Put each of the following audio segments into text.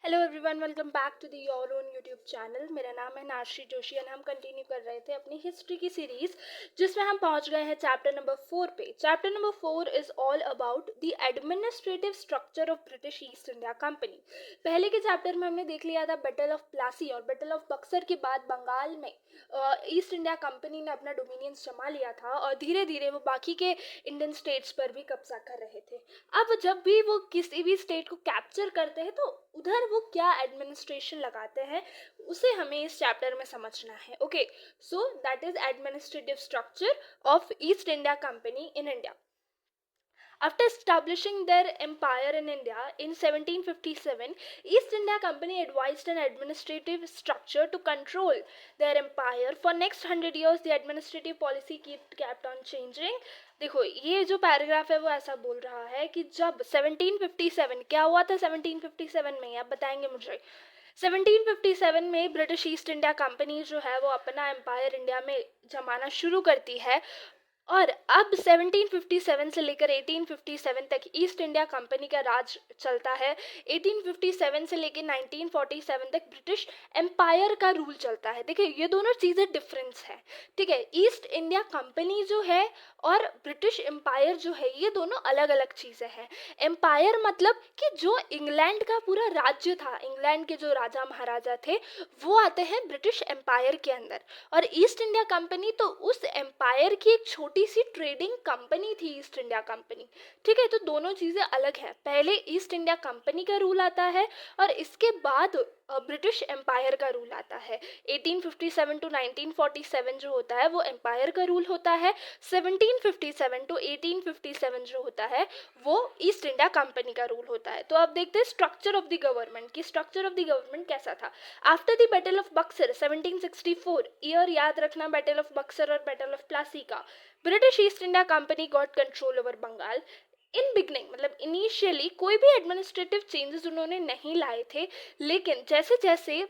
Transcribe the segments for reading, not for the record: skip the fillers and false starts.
Hello everyone, welcome back to the your own YouTube channel. मेरा नाम है Nashri Joshi and हम कंटिन्यू कर रहे थे अपनी हिस्ट्री की सीरीज, जिसमें हम पहुंच गए हैं चैप्टर नंबर 4 पे। Chapter number 4 is all about the administrative structure of British East India company. पहले के चैप्टर में हमने देख लिया था बैटल ऑफ प्लासी और बैटल ऑफ बक्सर के बाद बंगाल में ईस्ट इंडिया कंपनी ने अपना डोमिनियंस जमा लिया था और धीरे धीरे वो बाकी के इंडियन स्टेट्स पर भी कब्जा कर रहे थे। अब जब भी वो किसी भी स्टेट को कैप्चर करते हैं तो उधर वो क्या एडमिनिस्ट्रेशन लगाते हैं उसे हमें इस चैप्टर में समझना है। Okay, so that is administrative structure of east India company in India. After establishing their empire in India in 1757, East India Company advised an administrative structure to control their empire. For next 100 years, the administrative policy kept on changing. देखो, ये जो paragraph है वो ऐसा बोल रहा है कि जब 1757 क्या हुआ था 1757 में, आप बताएंगे मुझे। 1757 में ब्रिटिश ईस्ट इंडिया कंपनी जो है वो अपना एम्पायर इंडिया में जमाना शुरू करती है और अब 1757 से लेकर 1857 तक ईस्ट इंडिया कंपनी का राज चलता है। 1857 से लेकर 1947 तक ब्रिटिश एम्पायर का रूल चलता है। देखिए, ये दोनों चीज़ें डिफरेंस है, ठीक है। ईस्ट इंडिया कंपनी जो है और ब्रिटिश एम्पायर जो है ये दोनों अलग अलग चीज़ें हैं। एम्पायर मतलब कि जो इंग्लैंड का पूरा राज्य था, इंग्लैंड के जो राजा महाराजा थे वो आते हैं ब्रिटिश एम्पायर के अंदर, और ईस्ट इंडिया कंपनी तो उस एम्पायर की एक छोटी सी ट्रेडिंग कंपनी थी, ईस्ट इंडिया कंपनी, ठीक है। तो दोनों चीज़ें अलग हैं। पहले ईस्ट इंडिया कंपनी का रूल आता है और इसके बाद ब्रिटिश एम्पायर का रूल आता है। 1857 टू 1947 जो होता है वो एम्पायर का रूल होता है। 1757 टू 1857 जो होता है वो ईस्ट इंडिया कंपनी का रूल होता है। तो अब देखते हैं स्ट्रक्चर ऑफ द गवर्नमेंट की स्ट्रक्चर ऑफ द गवर्नमेंट कैसा था। After the battle of Buxar 1764, year याद रखना बैटल ऑफ बक्सर और बैटल ऑफ प्लासी का, British East India Company got control over Bengal. In beginning मतलब इनिशियली कोई भी एडमिनिस्ट्रेटिव चेंजेस उन्होंने नहीं लाए थे, लेकिन जैसे जैसे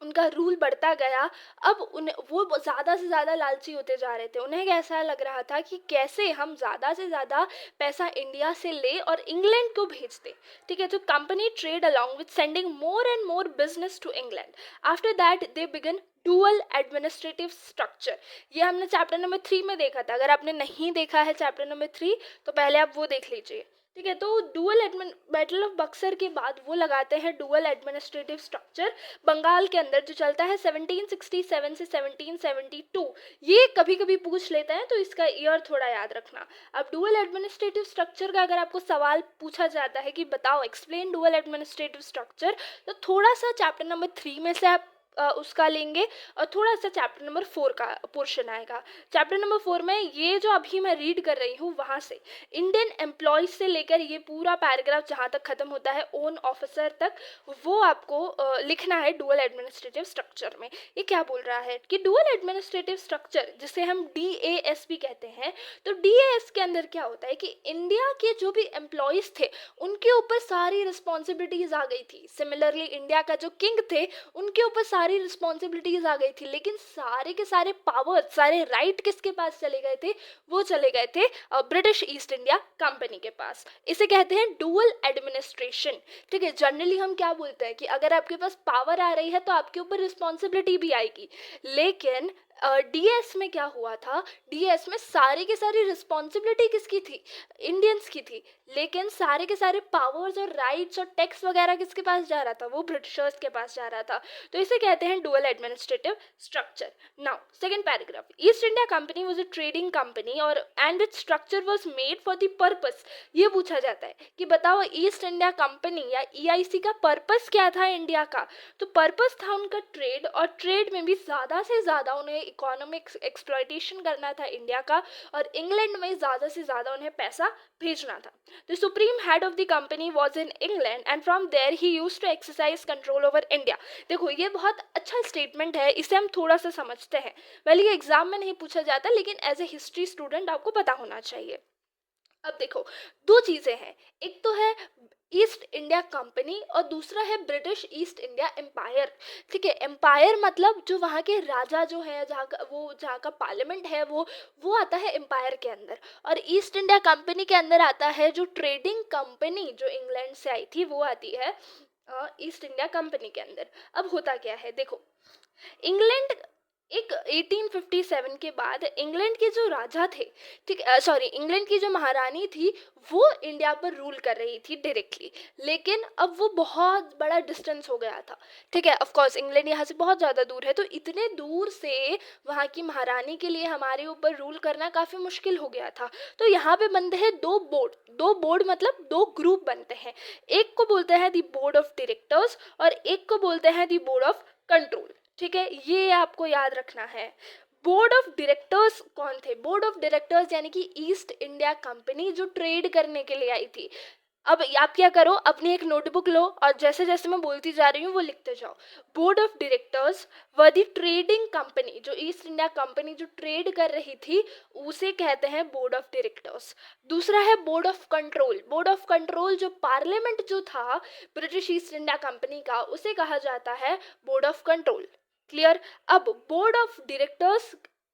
उनका रूल बढ़ता गया अब उन्हें वो ज़्यादा से ज़्यादा लालची होते जा रहे थे। उन्हें ऐसा लग रहा था कि कैसे हम ज़्यादा से ज़्यादा पैसा इंडिया से ले और इंग्लैंड को भेज दें, ठीक है। तो company trade along with sending more and more business to England. After that they began dual administrative structure. ये हमने चैप्टर नंबर 3 में देखा था। अगर आपने नहीं देखा है चैप्टर नंबर 3 तो पहले आप वो देख लीजिए, ठीक है। तो बैटल ऑफ बक्सर के बाद वो लगाते हैं डुअल एडमिनिस्ट्रेटिव स्ट्रक्चर बंगाल के अंदर, जो चलता है 1767 से 1772। ये कभी कभी पूछ लेते हैं तो इसका ईयर थोड़ा याद रखना। अब डुअल एडमिनिस्ट्रेटिव स्ट्रक्चर का अगर आपको सवाल पूछा जाता है कि बताओ एक्सप्लेन डुअल एडमिनिस्ट्रेटिव स्ट्रक्चर, तो थोड़ा सा चैप्टर नंबर 3 में से आप उसका लेंगे और थोड़ा सा चैप्टर नंबर 4 का पोर्शन आएगा। चैप्टर नंबर 4 में ये जो अभी मैं रीड कर रही हूँ वहाँ से इंडियन एम्प्लॉयज से लेकर ये पूरा पैराग्राफ जहाँ तक खत्म होता है ओन ऑफिसर तक, वो आपको लिखना है डुअल एडमिनिस्ट्रेटिव स्ट्रक्चर में। ये क्या बोल रहा है कि डुअल एडमिनिस्ट्रेटिव स्ट्रक्चर जिसे हम DAS भी कहते हैं, तो DAS के अंदर क्या होता है कि इंडिया के जो भी एम्प्लॉयज थे उनके ऊपर सारी रिस्पॉन्सिबिलिटीज आ गई थी। सिमिलरली इंडिया का जो किंग थे उनके ऊपर सारी रिस्पॉन्सिबिलिटीज आ गई थी, लेकिन सारे के सारे पावर, सारे राइट किसके पास चले गए थे? वो चले गए थे ब्रिटिश ईस्ट इंडिया कंपनी के पास। इसे कहते हैं डुअल एडमिनिस्ट्रेशन, ठीक है। जनरली हम क्या बोलते हैं कि अगर आपके पास पावर आ रही है तो आपके ऊपर रिस्पॉन्सिबिलिटी भी आएगी, लेकिन DS में क्या हुआ था, DS में सारी की सारी रिस्पॉन्सिबिलिटी किसकी थी? इंडियंस की थी, लेकिन सारे के सारे पावर्स और राइट्स और टैक्स वगैरह किसके पास जा रहा था? वो ब्रिटिशर्स के पास जा रहा था। तो इसे कहते हैं dual administrative structure. Now second paragraph, East India Company was a trading company और and its structure was made for the purpose. ये पूछा जाता है कि बताओ ईस्ट इंडिया कंपनी या EIC का पर्पस क्या था इंडिया का? तो पर्पस था उनका ट्रेड, और ट्रेड में भी ज़्यादा से ज़्यादा उन्हें इकोनॉमिक एक्सप्लॉयटेशन करना था इंडिया का, और इंग्लैंड में ज़्यादा से ज़्यादा उन्हें पैसा भेजना था। The supreme head of the company was in England and from there he used to exercise control over India. देखो, ये बहुत अच्छा स्टेटमेंट है, इसे हम थोड़ा सा समझते हैं। वेल, ये एग्जाम में नहीं पूछा जाता, लेकिन एज ए हिस्ट्री स्टूडेंट आपको पता होना चाहिए। अब देखो, दो चीज़ें हैं, एक तो है ईस्ट इंडिया कंपनी और दूसरा है ब्रिटिश ईस्ट इंडिया एम्पायर, ठीक है। एम्पायर मतलब जो वहाँ के राजा जो है, जहाँ का पार्लियामेंट है वो आता है एम्पायर के अंदर, और ईस्ट इंडिया कंपनी के अंदर आता है जो ट्रेडिंग कंपनी जो इंग्लैंड से आई थी वो आती है ईस्ट इंडिया कंपनी के अंदर। अब होता क्या है, देखो, इंग्लैंड एक 1857 के बाद इंग्लैंड के जो राजा थे, ठीक, सॉरी, इंग्लैंड की जो महारानी थी, वो इंडिया पर रूल कर रही थी डायरेक्टली। लेकिन अब वो बहुत बड़ा डिस्टेंस हो गया था, ठीक है। ऑफ कोर्स इंग्लैंड यहाँ से बहुत ज़्यादा दूर है, तो इतने दूर से वहाँ की महारानी के लिए हमारे ऊपर रूल करना काफ़ी मुश्किल हो गया था। तो यहाँ पे बनते हैं दो बोर्ड मतलब दो ग्रुप बनते हैं। एक को बोलते हैं दी बोर्ड ऑफ डायरेक्टर्स और एक को बोलते हैं दी बोर्ड ऑफ कंट्रोल, ठीक है। ये आपको याद रखना है। बोर्ड ऑफ डायरेक्टर्स कौन थे? बोर्ड ऑफ डायरेक्टर्स यानी कि ईस्ट इंडिया कंपनी जो ट्रेड करने के लिए आई थी। अब आप क्या करो, अपनी एक नोटबुक लो और जैसे जैसे मैं बोलती जा रही हूँ वो लिखते जाओ। बोर्ड ऑफ डायरेक्टर्स व द ट्रेडिंग कंपनी, जो ईस्ट इंडिया कंपनी जो ट्रेड कर रही थी उसे कहते हैं बोर्ड ऑफ डायरेक्टर्स। दूसरा है board of control. Board of control जो पार्लियामेंट जो था ब्रिटिश ईस्ट इंडिया कंपनी का, उसे कहा जाता है बोर्ड ऑफ कंट्रोल। क्लियर? अब बोर्ड ऑफ डायरेक्टर्स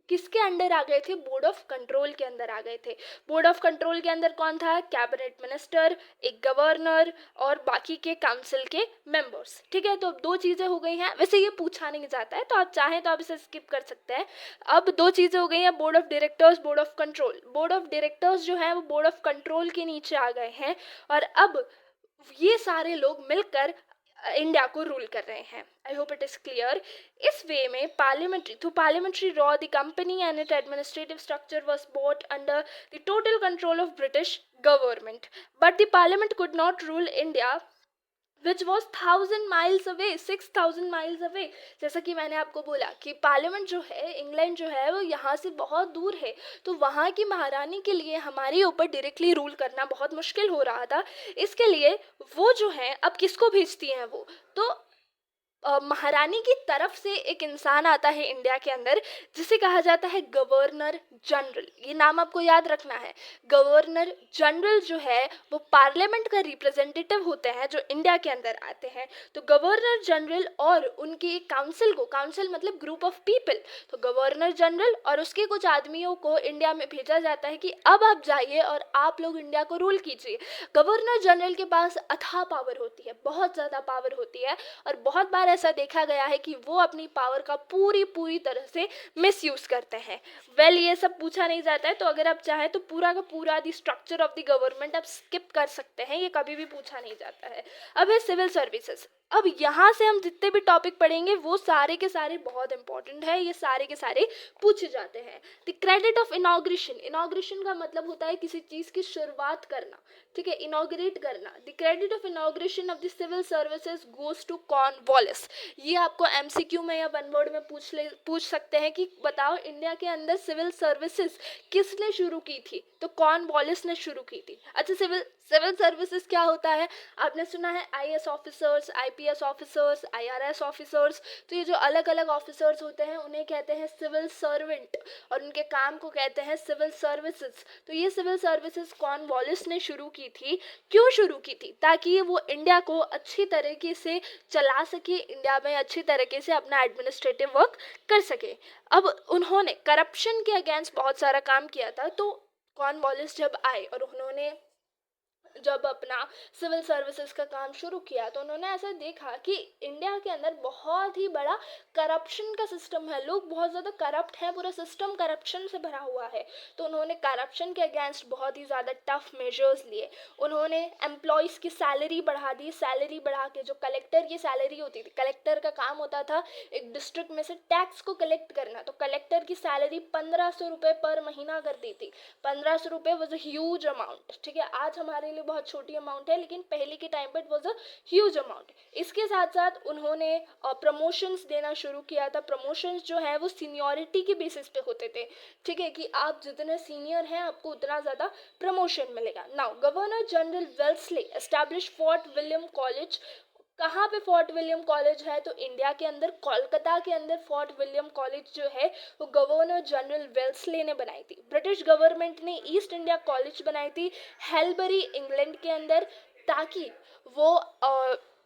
किसके अंडर आ गए थे? बोर्ड ऑफ कंट्रोल के अंदर आ गए थे। बोर्ड ऑफ कंट्रोल के अंदर कौन था? कैबिनेट मिनिस्टर, एक गवर्नर और बाकी के काउंसिल के मेंबर्स, ठीक है। तो दो चीज़ें हो गई हैं। वैसे ये पूछा नहीं जाता है तो आप चाहें तो आप इसे स्किप कर सकते हैं। अब दो चीज़ें हो गई हैं, board of directors, board of control. Board of directors जो है वो बोर्ड ऑफ कंट्रोल के नीचे आ गए हैं और अब ये सारे लोग मिलकर इंडिया को रूल कर रहे हैं। I hope it is clear. इस वे में parliamentary through parliamentary raw the company and it administrative structure was brought under the total control of British government, but the parliament could not rule India which was 1000 miles away, 6000 miles away. जैसा कि मैंने आपको बोला कि parliament जो है, England जो है, वो यहाँ से बहुत दूर है, तो वहाँ की महारानी के लिए हमारे ऊपर डायरेक्टली रूल करना बहुत मुश्किल हो रहा था। इसके लिए वो जो है अब किसको भेजती हैं वो, तो महारानी की तरफ से एक इंसान आता है इंडिया के अंदर जिसे कहा जाता है गवर्नर जनरल। ये नाम आपको याद रखना है। गवर्नर जनरल जो है वो पार्लियामेंट का रिप्रेजेंटेटिव होते हैं जो इंडिया के अंदर आते हैं। तो गवर्नर जनरल और उनकी काउंसिल को, काउंसिल मतलब ग्रुप ऑफ पीपल, तो गवर्नर जनरल और उसके कुछ आदमियों को इंडिया में भेजा जाता है कि अब आप जाइए और आप लोग इंडिया को रूल कीजिए। गवर्नर जनरल के पास अथाह पावर होती है, बहुत ज़्यादा पावर होती है और बहुत बार ऐसा देखा गया है कि वो अपनी पावर का पूरी तरह से मिसयूज करते हैं। ये सब पूछा नहीं जाता है, तो अगर आप चाहें तो पूरा का पूरा the structure of the government आप स्किप कर सकते हैं, ये कभी भी पूछा नहीं जाता है। अब है सिविल सर्विसेज। अब यहाँ से हम जितने भी टॉपिक पढ़ेंगे वो सारे के सारे बहुत इंपॉर्टेंट है, ये सारे के सारे पूछे जाते हैं। The credit of inauguration, inauguration का मतलब होता है किसी चीज़ की शुरुआत करना, ठीक है, इनॉग्रेट करना। The credit of inauguration of the civil services goes to Cornwallis. ये आपको एमसीक्यू में या वन वर्ड में पूछ सकते हैं कि बताओ इंडिया के अंदर सिविल सर्विसेज किसने शुरू की थी, तो कॉर्नवालिस ने शुरू की थी। अच्छा, सिविल सर्विसेज क्या होता है? आपने सुना है IAS officers, IPS officers, IRS officers. तो ये जो अलग अलग ऑफिसर्स होते हैं उन्हें कहते हैं सिविल सर्वेंट और उनके काम को कहते हैं सिविल सर्विसेज। तो ये सिविल सर्विसेज कॉर्नवालिस ने शुरू की थी। क्यों शुरू की थी? ताकि वो इंडिया को अच्छी तरीके से चला सके, इंडिया में अच्छी तरीके से अपना एडमिनिस्ट्रेटिव वर्क कर सके। अब उन्होंने करप्शन के अगेंस्ट बहुत सारा काम किया था। तो कॉर्नवालिस जब आए और उन्होंने जब अपना सिविल सर्विसेज का काम शुरू किया तो उन्होंने ऐसा देखा कि इंडिया के अंदर बहुत ही बड़ा करप्शन का सिस्टम है, लोग बहुत ज़्यादा करप्ट हैं, पूरा सिस्टम करप्शन से भरा हुआ है। तो उन्होंने करप्शन के अगेंस्ट बहुत ही ज़्यादा टफ मेजर्स लिए। उन्होंने एम्प्लॉयज़ की सैलरी बढ़ा दी, सैलरी बढ़ा के जो कलेक्टर की सैलरी होती थी, कलेक्टर का काम होता था एक डिस्ट्रिक्ट में से टैक्स को कलेक्ट करना, तो कलेक्टर की सैलरी 1500 रुपये पर महीना कर दी थी। 1500 रुपये वॉज अ ह्यूज अमाउंट, ठीक है। आज हमारे लिए बहुत छोटी अमाउंट है लेकिन पहले के टाइम पर it was a huge amount. इसके साथ साथ उन्होंने प्रमोशंस देना शुरू किया था। प्रमोशंस जो है वो सीनियरिटी के बेसिस पे होते थे, ठीक है, कि आप जितने सीनियर हैं आपको उतना ज़्यादा प्रमोशन मिलेगा। Now governor general Wellesley establish fort William college. कहाँ पे फोर्ट विलियम कॉलेज है? तो इंडिया के अंदर कोलकाता के अंदर फोर्ट विलियम कॉलेज जो है वो गवर्नर जनरल वेल्सले ने बनाई थी। ब्रिटिश गवर्नमेंट ने ईस्ट इंडिया कॉलेज बनाई थी हेलबरी इंग्लैंड के अंदर, ताकि वो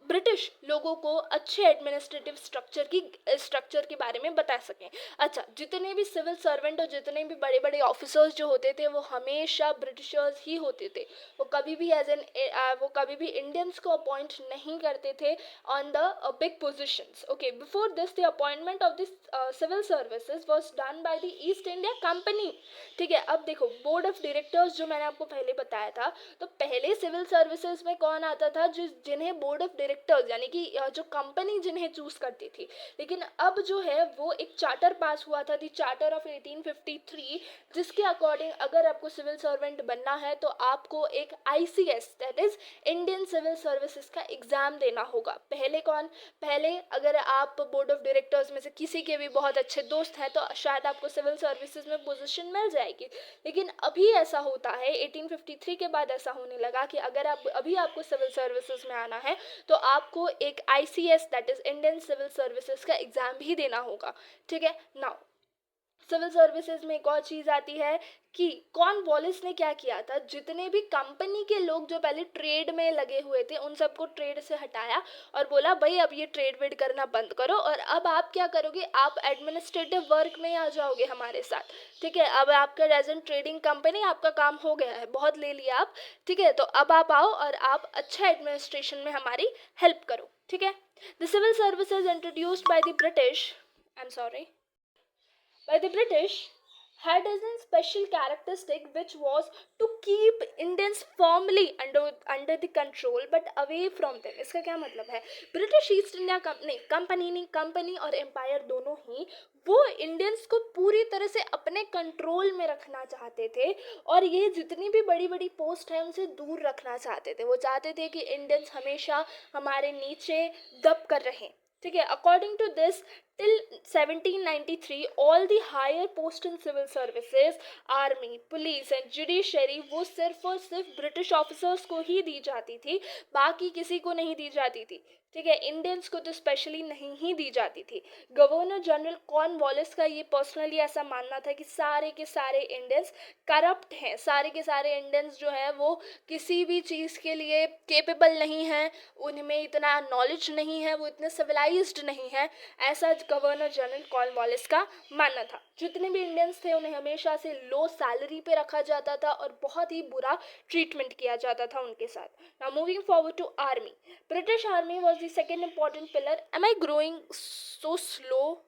ब्रिटिश लोगों को अच्छे एडमिनिस्ट्रेटिव स्ट्रक्चर के बारे में बता सकें। अच्छा, जितने भी सिविल सर्वेंट और जितने भी बड़े बड़े ऑफिसर्स जो होते थे वो हमेशा ब्रिटिशर्स ही होते थे। वो कभी भी इंडियंस को अपॉइंट नहीं करते थे on the big positions. Okay, before this the appointment of this civil services was done by the East India Company. ठीक है, अब देखो बोर्ड ऑफ डायरेक्टर्स जो मैंने आपको पहले बताया था, तो पहले सिविल सर्विसेज में कौन आता था, जिन्हें बोर्ड ऑफ डायरेक्टर्स यानी कि जो कंपनी जिन्हें चूज करती थी। लेकिन अब जो है वो एक चार्टर पास हुआ था, दी चार्टर ऑफ 1853, जिसके अकॉर्डिंग अगर आपको सिविल सर्वेंट बनना है तो आपको एक ICS that is Indian civil services का एग्जाम देना होगा। पहले अगर आप बोर्ड ऑफ डायरेक्टर्स में से किसी के भी बहुत अच्छे दोस्त हैं तो शायद आपको सिविल सर्विसेज में पोजीशन मिल जाएगी। लेकिन अभी ऐसा होता है, 1853 के बाद ऐसा होने लगा कि अगर आपको सिविल सर्विसेज में आना है तो आपको एक ICS that is Indian civil services का एग्जाम भी देना होगा। ठीक है, नाउ सिविल सर्विसेज में एक और चीज़ आती है कि कॉर्नवालिस ने क्या किया था, जितने भी कंपनी के लोग जो पहले ट्रेड में लगे हुए थे उन सबको ट्रेड से हटाया और बोला भाई अब ये ट्रेड वेड करना बंद करो और अब आप क्या करोगे, आप एडमिनिस्ट्रेटिव वर्क में आ जाओगे हमारे साथ। ठीक है, अब आपका एज एन ट्रेडिंग कंपनी आपका काम हो गया है, बहुत ले लिया आप। ठीक है, तो अब आप आओ और आप अच्छा एडमिनिस्ट्रेशन में हमारी हेल्प करो। ठीक है, the civil services introduced by the British, I am sorry, by the British had as a special characteristic which was to keep Indians firmly under the control but away from them। इसका क्या मतलब है, British East India company और empire दोनों ही वो Indians को पूरी तरह से अपने कंट्रोल में रखना चाहते थे और ये जितनी भी बड़ी बड़ी पोस्ट है उनसे दूर रखना चाहते थे। वो चाहते थे कि इंडियंस हमेशा हमारे नीचे दब कर रहें। ठीक है, according to this till 1793 all the higher post in civil services, army, police and judiciary वो सिर्फ और सिर्फ ब्रिटिश ऑफिसर्स को ही दी जाती थी, बाकी किसी को नहीं दी जाती थी। ठीक है, इंडियंस को तो स्पेशली नहीं ही दी जाती थी। गवर्नर जनरल कॉर्नवालिस का ये पर्सनली ऐसा मानना था कि सारे के सारे इंडियंस करप्ट हैं, सारे के सारे इंडियंस जो है वो किसी भी चीज़ के लिए केपेबल नहीं हैं, उनमें इतना नॉलेज नहीं है, वो इतने सिविलाइज्ड नहीं है, ऐसा गवर्नर जनरल कॉर्नवालिस का मानना था। जितने भी इंडियंस थे उन्हें हमेशा से लो सैलरी पे रखा जाता था और बहुत ही बुरा ट्रीटमेंट किया जाता था उनके साथ। Now moving forward to army, British army was the second important pillar. Am I growing so slow?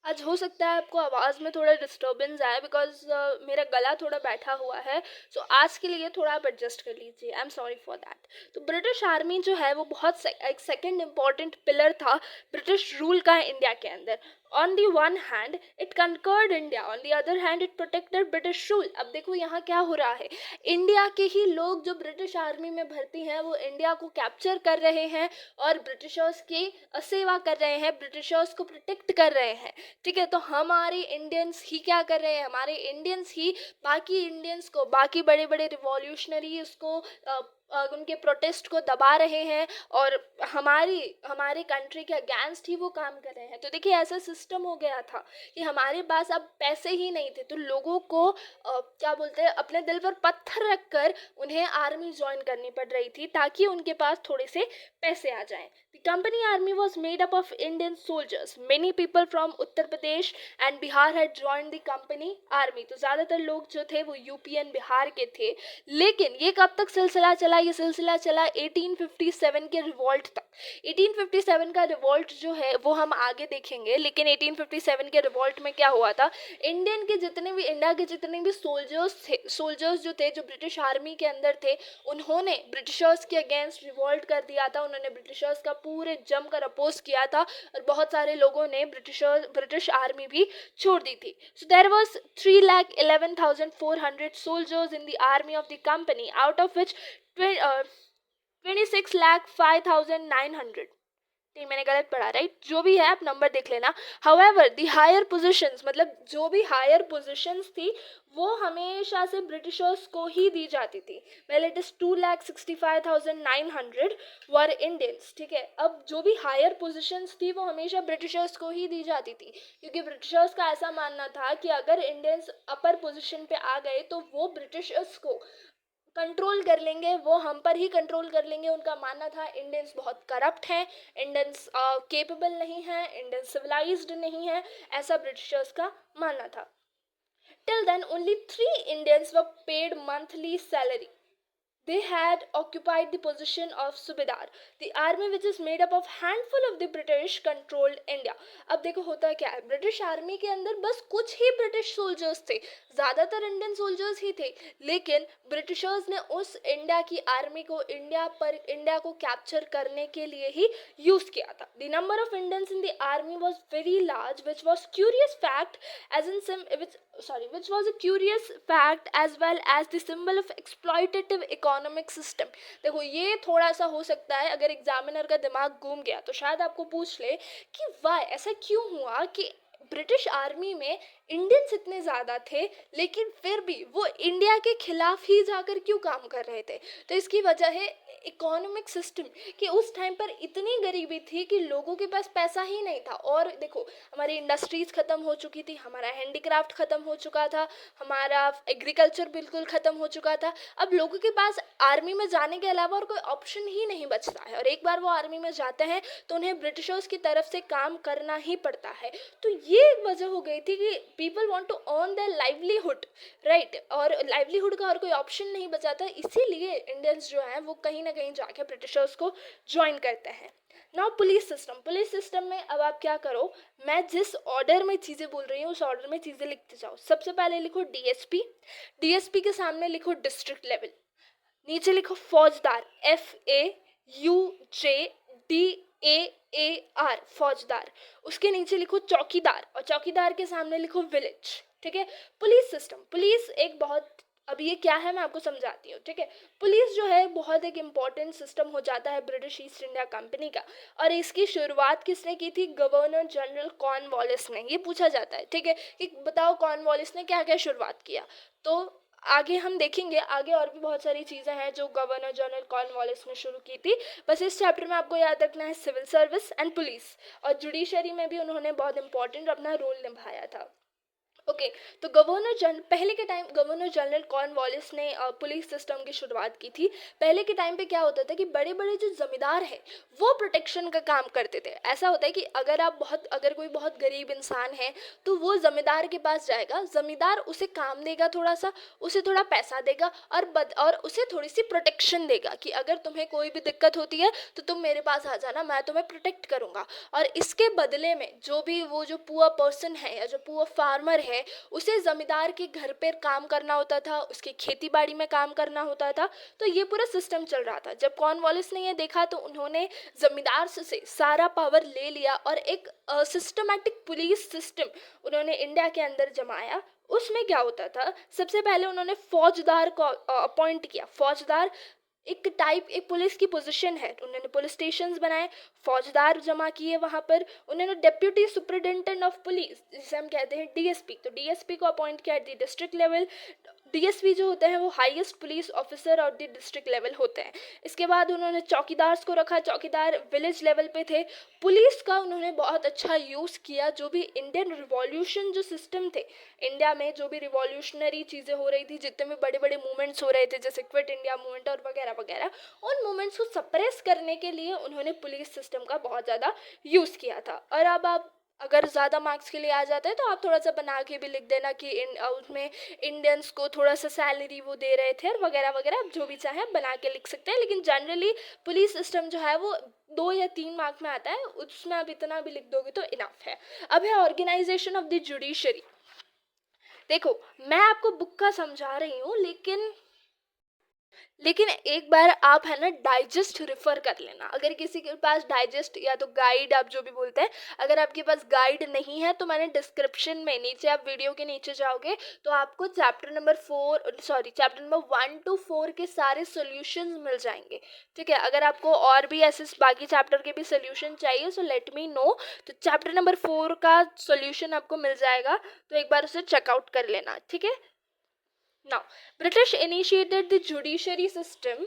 आज हो सकता है आपको आवाज़ में थोड़ा डिस्टर्बेंस आए बिकॉज मेरा गला थोड़ा बैठा हुआ है, सो आज के लिए थोड़ा आप एडजस्ट कर लीजिए, आई एम सॉरी फॉर दैट। तो ब्रिटिश आर्मी जो है वो बहुत एक सेकेंड इम्पॉर्टेंट पिलर था ब्रिटिश रूल का इंडिया के अंदर। On the one hand it conquered India, on the other hand it protected British rule. अब देखो यहाँ क्या हो रहा है, इंडिया के ही लोग जो ब्रिटिश आर्मी में भर्ती हैं वो इंडिया को कैप्चर कर रहे हैं और ब्रिटिशर्स की सेवा कर रहे हैं, ब्रिटिशर्स को प्रोटेक्ट कर रहे हैं। ठीक है, तो हमारे इंडियंस ही क्या कर रहे हैं, हमारे इंडियंस ही बाकी इंडियंस को, बाकी बड़े बड़े रिवॉल्यूशनरी उसको उनके प्रोटेस्ट को दबा रहे हैं और हमारे कंट्री के अगेंस्ट ही वो काम कर रहे हैं। तो देखिए ऐसा सिस्टम हो गया था कि हमारे पास अब पैसे ही नहीं थे, तो लोगों को क्या बोलते हैं, अपने दिल पर पत्थर रखकर उन्हें आर्मी ज्वाइन करनी पड़ रही थी ताकि उनके पास थोड़े से पैसे आ जाएं। The company army was made up of Indian soldiers, many people from Uttar Pradesh and Bihar had join the company army. तो ज़्यादातर लोग जो थे वो यूपी एंड बिहार के थे। लेकिन ये कब तक सिलसिला चला, ये सिलसिला चला 1857 के रिवॉल्ट तक। 1857 का रिवॉल्ट जो है वो हम आगे देखेंगे, लेकिन 1857 के रिवॉल्ट में क्या हुआ था, इंडिया के जितने भी सोल्जर्स जो थे, जो ब्रिटिश आर्मी के अंदर थे, उन्होंने ब्रिटिशर्स के अगेंस्ट रिवॉल्ट कर दिया था। उन्होंने ब्रिटिशर्स का पूरे जमकर अपोज किया था और बहुत सारे लोगों ने ब्रिटिश आर्मी भी छोड़ दी थी। So there was 3,11,400 soldiers in the army of the company, out of which 26,05,900, नहीं मैंने गलत पढ़ा, राइट, जो भी है आप नंबर देख लेना। हाउएवर द हायर पोजीशंस, मतलब जो भी हायर पोजीशंस थी वो हमेशा से ब्रिटिशर्स को ही दी जाती थी। Well it is 2,65,900 were Indians. ठीक है, अब जो भी हायर पोजीशंस थी वो हमेशा ब्रिटिशर्स को ही दी जाती थी, क्योंकि ब्रिटिशर्स का ऐसा मानना था कि अगर इंडियंस अपर पोजीशन पे आ गए तो वो ब्रिटिशर्स को कंट्रोल कर लेंगे, वो हम पर ही कंट्रोल कर लेंगे। उनका मानना था इंडियंस बहुत करप्ट हैं, इंडियंस केपेबल नहीं हैं, इंडियंस सिविलाइज्ड नहीं है, ऐसा ब्रिटिशर्स का मानना था। Till then, only 3 Indians were paid monthly salary. They had occupied the position of Subedar, the army which is made up of handful of the British controlled India. अब देखो होता क्या है, ब्रिटिश आर्मी के अंदर बस कुछ ही ब्रिटिश सोल्जर्स थे, ज़्यादातर इंडियन सोल्जर्स ही थे, लेकिन ब्रिटिशर्स ने उस इंडिया की आर्मी को इंडिया को कैप्चर करने के लिए ही यूज़ किया था। The number of Indians in the army was very large, which was curious fact as in which was a curious fact as well as the symbol of exploitative economic system. देखो ये थोड़ा सा हो सकता है, अगर एग्जामिनर का दिमाग घूम गया तो शायद आपको पूछ ले कि वाह ऐसा क्यों हुआ कि ब्रिटिश आर्मी में इंडियंस इतने ज़्यादा थे लेकिन फिर भी वो इंडिया के खिलाफ ही जाकर क्यों काम कर रहे थे। तो इसकी वजह है इकोनॉमिक सिस्टम, कि उस टाइम पर इतनी गरीबी थी कि लोगों के पास पैसा ही नहीं था। और देखो हमारी इंडस्ट्रीज़ ख़त्म हो चुकी थी, हमारा हैंडीक्राफ्ट ख़त्म हो चुका था, हमारा एग्रीकल्चर बिल्कुल ख़त्म हो चुका था। अब लोगों के पास आर्मी में जाने के अलावा और कोई ऑप्शन ही नहीं बचता है, और एक बार वो आर्मी में जाते हैं तो उन्हें ब्रिटिशर्स की तरफ से काम करना ही पड़ता है। तो ये एक वजह हो गई थी कि people want to earn their livelihood, right, और लाइवलीहुड का और कोई ऑप्शन नहीं बचा था, इसीलिए इंडियंस जो हैं वो कहीं ना कहीं जाके ब्रिटिशर्स को ज्वाइन करते हैं। नाउ पुलिस सिस्टम में अब आप क्या करो, मैं जिस ऑर्डर में चीज़ें बोल रही हूँ उस ऑर्डर में चीज़ें लिखते जाओ। सबसे पहले लिखो डीएसपी, डीएसपी के सामने लिखो डिस्ट्रिक्ट लेवल, नीचे लिखो फौजदार, FAUJDAAR फौजदार, उसके नीचे लिखो चौकीदार, और चौकीदार के सामने लिखो विलेज। ठीक है, पुलिस सिस्टम, पुलिस एक बहुत, अब ये क्या है मैं आपको समझाती हूँ। ठीक है, पुलिस जो है बहुत एक इम्पॉर्टेंट सिस्टम हो जाता है ब्रिटिश ईस्ट इंडिया कंपनी का, और इसकी शुरुआत किसने की थी, गवर्नर जनरल कॉर्नवालिस ने। ये पूछा जाता है, ठीक है, कि बताओ कॉर्नवालिस ने क्या क्या शुरुआत किया। तो आगे हम देखेंगे, आगे और भी बहुत सारी चीज़ें हैं जो गवर्नर जनरल कॉर्नवालिस ने शुरू की थी। बस इस चैप्टर में आपको याद रखना है सिविल सर्विस एंड पुलिस, और जुडिशरी में भी उन्होंने बहुत इंपॉर्टेंट अपना रोल निभाया था। ओके, तो पहले के टाइम गवर्नर जनरल कॉर्नवालिस ने पुलिस सिस्टम की शुरुआत की थी। पहले के टाइम पे क्या होता था कि बड़े बड़े जो जमींदार हैं वो प्रोटेक्शन का काम करते थे। ऐसा होता है कि अगर कोई बहुत गरीब इंसान है तो वो जमींदार के पास जाएगा, जमींदार उसे काम देगा, थोड़ा सा उसे थोड़ा पैसा देगा, और उसे थोड़ी सी प्रोटेक्शन देगा कि अगर तुम्हें कोई भी दिक्कत होती है तो तुम मेरे पास आ जाना, मैं तुम्हें प्रोटेक्ट करूँगा। और इसके बदले में जो पुअर पर्सन है या जो पुअर फार्मर है उसे जमींदार के घर पर काम करना होता था, उसकी खेती बाड़ी में काम करना होता था। तो ये पूरा सिस्टम चल रहा था। जब कॉर्नवालिस ने ये देखा तो उन्होंने जमींदार से सारा पावर ले लिया और एक सिस्टमैटिक पुलिस सिस्टम उन्होंने इंडिया के अंदर जमाया। उसमें क्या होता था, सबसे पहले उन्होंने फौजदार को अपॉइंट किया। फौजदार एक पुलिस की पोजीशन है, उन्होंने पुलिस स्टेशंस बनाए, फौजदार जमा किए वहाँ पर। उन्होंने डेप्यूटी सुपरिटेंडेंट ऑफ पुलिस, जिसे हम कहते हैं डीएसपी, तो डीएसपी को अपॉइंट किया at the district level. DSP जो होते हैं वो हाईएस्ट पुलिस ऑफिसर और द डिस्ट्रिक्ट लेवल होते हैं। इसके बाद उन्होंने चौकीदार्स को रखा, चौकीदार विलेज लेवल पे थे। पुलिस का उन्होंने बहुत अच्छा यूज़ किया। जो भी इंडियन रिवॉल्यूशन जो सिस्टम थे, इंडिया में जो भी रिवॉल्यूशनरी चीज़ें हो रही थी, जितने भी बड़े बड़े मूवमेंट्स हो रहे थे जैसे क्विट इंडिया मूवमेंट और वगैरह वगैरह, उन मूवमेंट्स को सप्रेस करने के लिए उन्होंने पुलिस सिस्टम का बहुत ज़्यादा यूज़ किया था। और अब आप अगर ज़्यादा मार्क्स के लिए आ जाते हैं तो आप थोड़ा सा बना के भी लिख देना कि उसमें इंडियंस को थोड़ा सा सैलरी वो दे रहे थे और वगैरह वगैरह, आप जो भी चाहें बना के लिख सकते हैं। लेकिन जनरली पुलिस सिस्टम जो है वो 2 या 3 मार्क में आता है, उसमें आप इतना भी लिख दोगे तो इनफ है। अब है ऑर्गेनाइजेशन ऑफ द जुडिशरी। देखो मैं आपको बुक का समझा रही हूँ, लेकिन एक बार आप है ना डाइजेस्ट रेफर कर लेना। अगर किसी के पास डाइजेस्ट या तो गाइड, आप जो भी बोलते हैं, अगर आपके पास गाइड नहीं है तो मैंने डिस्क्रिप्शन में नीचे, आप वीडियो के नीचे जाओगे तो आपको चैप्टर नंबर 1 to 4 के सारे सॉल्यूशंस मिल जाएंगे। ठीक है, अगर आपको और भी ऐसे बाकी चैप्टर के भी सॉल्यूशन चाहिए सो लेट मी नो। तो चैप्टर नंबर 4 का सॉल्यूशन आपको मिल जाएगा, तो एक बार उसे चेकआउट कर लेना। ठीक है, now British initiated the judiciary system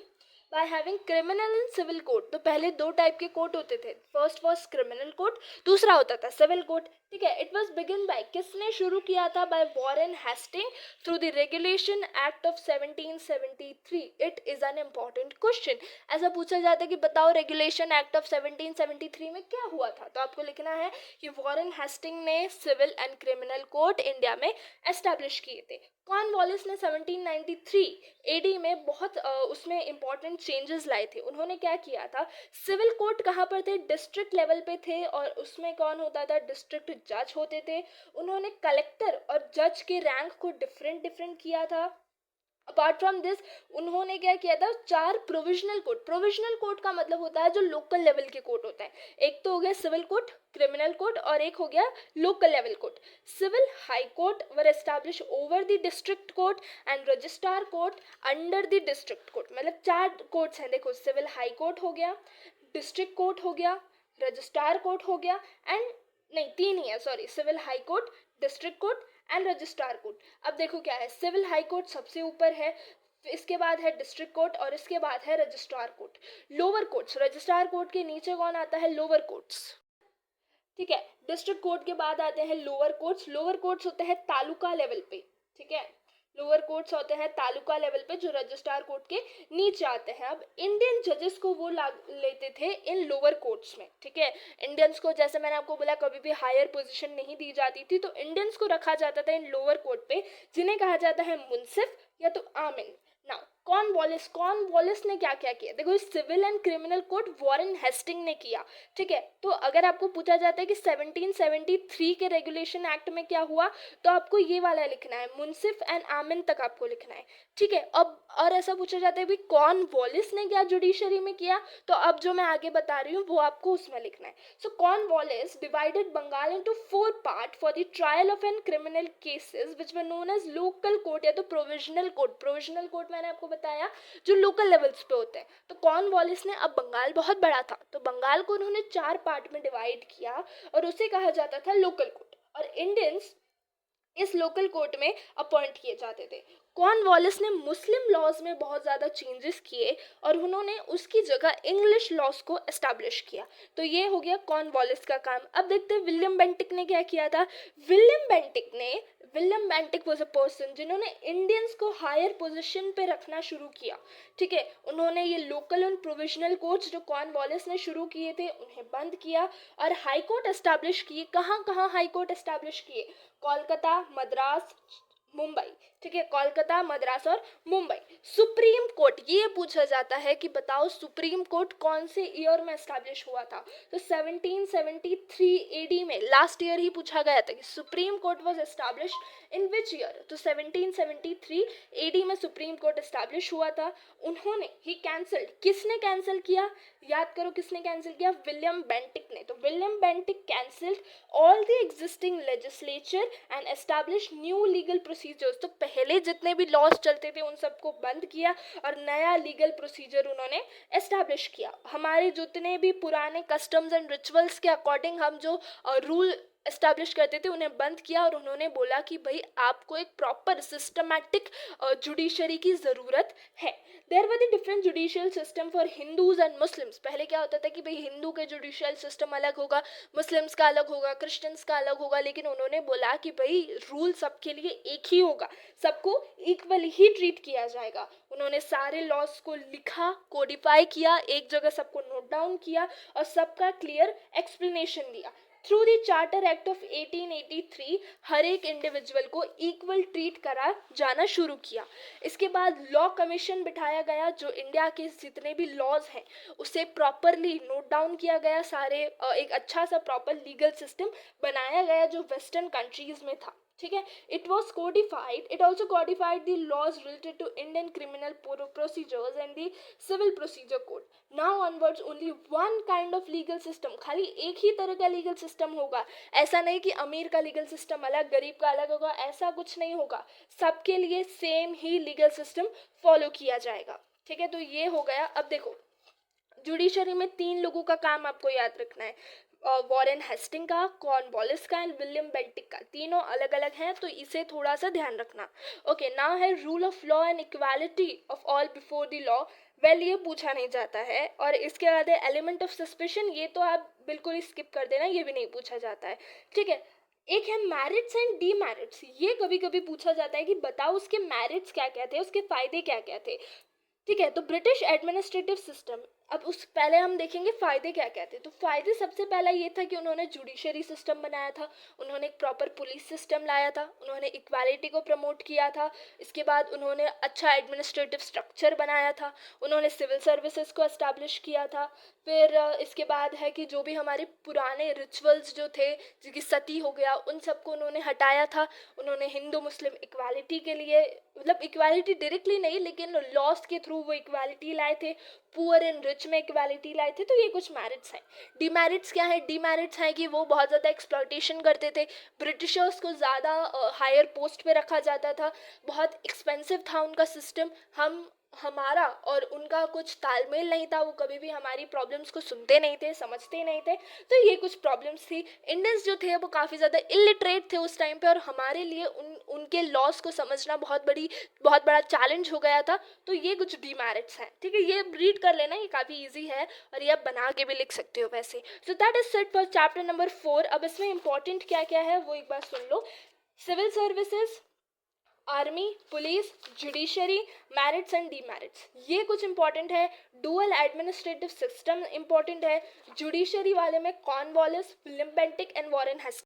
by having criminal and civil code. तो पहले दो टाइप के कोड होते थे, फर्स्ट वॉज क्रिमिनल कोड, दूसरा होता था सिविल कोड, ठीक है। इट वॉज बिगिन बाय, किसने शुरू किया था, by Warren Hasting through the regulation act of 1773। It is an important question. ऐसा पूछा जाता है कि बताओ रेगुलेशन एक्ट ऑफ 1773 में क्या हुआ था, तो आपको लिखना है कि वॉरेन हेस्टिंग ने civil and criminal code India में एस्टैब्लिश किए थे। कॉर्नवालिस ने 1793 एडी में बहुत उसमें इंपॉर्टेंट चेंजेस लाए थे। उन्होंने क्या किया था, सिविल कोर्ट कहाँ पर थे, डिस्ट्रिक्ट लेवल पे थे, और उसमें कौन होता था, डिस्ट्रिक्ट जज होते थे। उन्होंने कलेक्टर और जज के रैंक को डिफरेंट डिफरेंट किया था। अपार्ट फ्रॉम दिस उन्होंने क्या किया था, चार प्रोविजनल कोड। प्रोविजनल कोड का मतलब होता है जो लोकल लेवल के कोड होता है। एक तो हो गया सिविल कोड, क्रिमिनल कोड, और एक हो गया local level code. Civil high court were establish over the district court and registrar court under the district court. मतलब चार कोर्ट्स हैं, देखो, सिविल हाई कोर्ट हो गया, डिस्ट्रिक्ट कोर्ट हो गया, रजिस्ट्रार कोर्ट हो गया, एंड नहीं, तीन ही है, sorry, civil high court, district court and registrar court. अब देखो क्या है, सिविल हाई कोर्ट सबसे ऊपर है, इसके बाद है डिस्ट्रिक्ट कोर्ट, और इसके बाद है registrar court. Lower courts, registrar court के नीचे कौन आता है, लोअर कोर्ट्स, ठीक है। डिस्ट्रिक्ट कोर्ट के बाद आते हैं लोअर कोर्ट्स। लोअर कोर्ट्स होते हैं तालुका लेवल पे, ठीक है। लोअर कोर्ट्स होते हैं तालुका लेवल पे जो रजिस्ट्रार कोर्ट के नीचे आते हैं। अब इंडियन जजेस को वो लेते थे इन लोअर कोर्ट्स में, ठीक है। इंडियंस को, जैसे मैंने आपको बोला, कभी भी हायर पोजीशन नहीं दी जाती थी, तो इंडियंस को रखा जाता था इन लोअर कोर्ट पे, जिन्हें कहा जाता है मुंसिफ या तो आमिन। नाउ कॉर्नवालिस ने क्या क्या किया, देखो, civil and criminal code Warren Hasting ने किया, ठीक है। तो अगर आपको पूछा जाता है कि 1773 के रेगुलेशन एक्ट में क्या हुआ, तो आपको ये वाला लिखना है, मुंसिफ एंड आमिन तक आपको लिखना है, ठीक है। अब और ऐसा पूछा जाता है भी कॉर्नवालिस ने क्या जुडिशरी में किया, तो अब जो मैं आगे बता रही हूँ वो आपको उसमें लिखना है। So Cornwallis divided Bengal into 4 part for the trial of an criminal cases which were known as local court या तो प्रोविजनल कोर्ट। प्रोविजनल कोर्ट मैंने आपको बताया जो लोकल लेवल्स पे होते हैं। तो कॉर्नवालिस ने, अब बंगाल बहुत बड़ा था, तो बंगाल को उन्होंने 4 पार्ट में डिवाइड किया और उसे कहा जाता था लोकल कोर्ट, और इंडियंस इस लोकल कोर्ट में अपॉइंट किए जाते थे। कॉर्नवालिस ने मुस्लिम लॉज में बहुत ज़्यादा चेंजेस किए और उन्होंने उसकी जगह इंग्लिश लॉज को एस्टैब्लिश किया। तो ये हो गया कॉर्नवालिस का काम। अब देखते हैं विलियम बेंटिक ने क्या किया था। William Bentinck was a person जिन्होंने इंडियंस को हायर पोजीशन पे रखना शुरू किया, ठीक है। उन्होंने ये लोकल एंड प्रोविजनल कोर्ट्स जो कॉर्नवालिस ने शुरू किए थे उन्हें बंद किया और हाई कोर्ट एस्टैब्लिश किए। कहाँ कहाँ हाई कोर्ट एस्टैब्लिश किए, कोलकाता, मद्रास, मुंबई, ठीक है। कोलकाता, मद्रास और मुंबई। सुप्रीम कोर्ट, ये पूछा जाता है कि बताओ सुप्रीम कोर्ट कौन से ईयर में एस्टैब्लिश हुआ था, तो 1773 एडी में, लास्ट ईयर ही पूछा गया था कि supreme court was establish in which year, तो 1773 एडी में सुप्रीम कोर्ट एस्टैब्लिश हुआ था। उन्होंने ही कैंसल्ड, किसने कैंसिल किया, याद करो किसने कैंसिल किया, विलियम बेंटिक ने। तो William Bentinck cancelled all the existing legislature and establish new legal procedures. तो पहले जितने भी लॉज चलते थे उन सबको बंद किया और नया लीगल प्रोसीजर उन्होंने एस्टैब्लिश किया। हमारे जितने भी पुराने कस्टम्स एंड रिचुअल्स के अकॉर्डिंग हम जो रूल एस्टैब्लिश करते थे उन्हें बंद किया और उन्होंने बोला कि भाई आपको एक प्रॉपर सिस्टमैटिक जुडिशरी की ज़रूरत है। There were the different judicial system for Hindus and Muslims. पहले क्या होता था कि भाई हिंदू के जुडिशियल सिस्टम अलग होगा, मुस्लिम्स का अलग होगा, क्रिश्चियंस का अलग होगा, लेकिन उन्होंने बोला कि भाई रूल सबके लिए एक ही होगा, सबको इक्वल ही ट्रीट किया जाएगा। उन्होंने सारे लॉज को लिखा, कोडिफाई किया, एक जगह सबको नोट डाउन किया और सबका क्लियर एक्सप्लेनेशन दिया। Through the charter act of 1883 हर एक इंडिविजुअल को इक्वल ट्रीट करा जाना शुरू किया। इसके बाद लॉ कमीशन बिठाया गया जो इंडिया के जितने भी लॉज हैं उसे प्रॉपरली नोट डाउन किया गया, सारे एक अच्छा सा प्रॉपर लीगल सिस्टम बनाया गया जो वेस्टर्न कंट्रीज में था, ठीक है। It was codified, it also codified the laws related to Indian criminal procedures and the civil procedure code. Now onwards only one kind of legal system, खाली एक ही तरह का लीगल सिस्टम होगा। ऐसा नहीं कि अमीर का लीगल सिस्टम अलग, गरीब का अलग होगा, ऐसा कुछ नहीं होगा। सबके लिए सेम ही लीगल सिस्टम फॉलो किया जाएगा, ठीक है। तो ये हो गया। अब देखो जुडिशरी में 3 लोगों का काम आपको याद रखना है, वॉरेन हेस्टिंग का, कॉर्नवालिस का एंड विलियम बेंटिक का। तीनों अलग अलग हैं तो इसे थोड़ा सा ध्यान रखना। ओके, नाउ है rule of law and equality of all before the law. Well ये पूछा नहीं जाता है। और इसके बाद है एलिमेंट ऑफ सस्पिशन, ये तो आप बिल्कुल ही स्किप कर देना, ये भी नहीं पूछा जाता है, ठीक है। एक है मैरिट्स एंड डीमेरिट्स, ये कभी कभी पूछा जाता है कि बताओ उसके मैरिट्स क्या क्या थे, उसके फायदे क्या क्या थे, ठीक है। तो ब्रिटिश एडमिनिस्ट्रेटिव सिस्टम, अब उस पहले हम देखेंगे फायदे क्या क्या थे। तो फायदे सबसे पहला ये था कि उन्होंने जुडिशरी सिस्टम बनाया था, उन्होंने एक प्रॉपर पुलिस सिस्टम लाया था, उन्होंने इक्वालिटी को प्रमोट किया था, इसके बाद उन्होंने अच्छा एडमिनिस्ट्रेटिव स्ट्रक्चर बनाया था, उन्होंने सिविल सर्विसेज को एस्टैब्लिश किया था। फिर इसके बाद है कि जो भी हमारे पुराने रिचुअल्स जो थे, जैसे कि सती हो गया, उन सबको उन्होंने हटाया था। उन्होंने हिंदू मुस्लिम इक्वालिटी के लिए, मतलब इक्वालिटी डायरेक्टली नहीं लेकिन लॉस के थ्रू वो इक्वालिटी लाए थे, पुअर एंड रिच में इक्वालिटी लाए थे। तो ये कुछ मैरिट्स हैं। डीमेरिट्स क्या है? डीमेरिट्स हैं कि वो बहुत ज़्यादा एक्सप्लॉयटेशन करते थे, ब्रिटिशर्स को ज़्यादा हायर पोस्ट पे रखा जाता था, बहुत एक्सपेंसिव था उनका सिस्टम, हमारा और उनका कुछ तालमेल नहीं था, वो कभी भी हमारी प्रॉब्लम्स को सुनते नहीं थे, समझते नहीं थे। तो ये कुछ प्रॉब्लम्स थी। इंडियंस जो थे वो काफ़ी ज़्यादा इलिटरेट थे उस टाइम पे, और हमारे लिए उनके लॉस को समझना बहुत बड़ा चैलेंज हो गया था। तो ये कुछ डीमेरिट्स हैं, ठीक है। ये रीड कर लेना, ये काफ़ी ईजी है और ये आप बना के भी लिख सकते हो वैसे। So that is set for chapter number 4। अब इसमें इंपॉर्टेंट क्या क्या है वो एक बार सुन लो। Civil services, army, police, judiciary, merits and demerits, ये कुछ इंपॉर्टेंट है। डुअल एडमिनिस्ट्रेटिव सिस्टम इंपॉर्टेंट है। जुडिशरी वाले में Cornwallis, Philip Bentinck and Warren Hastings.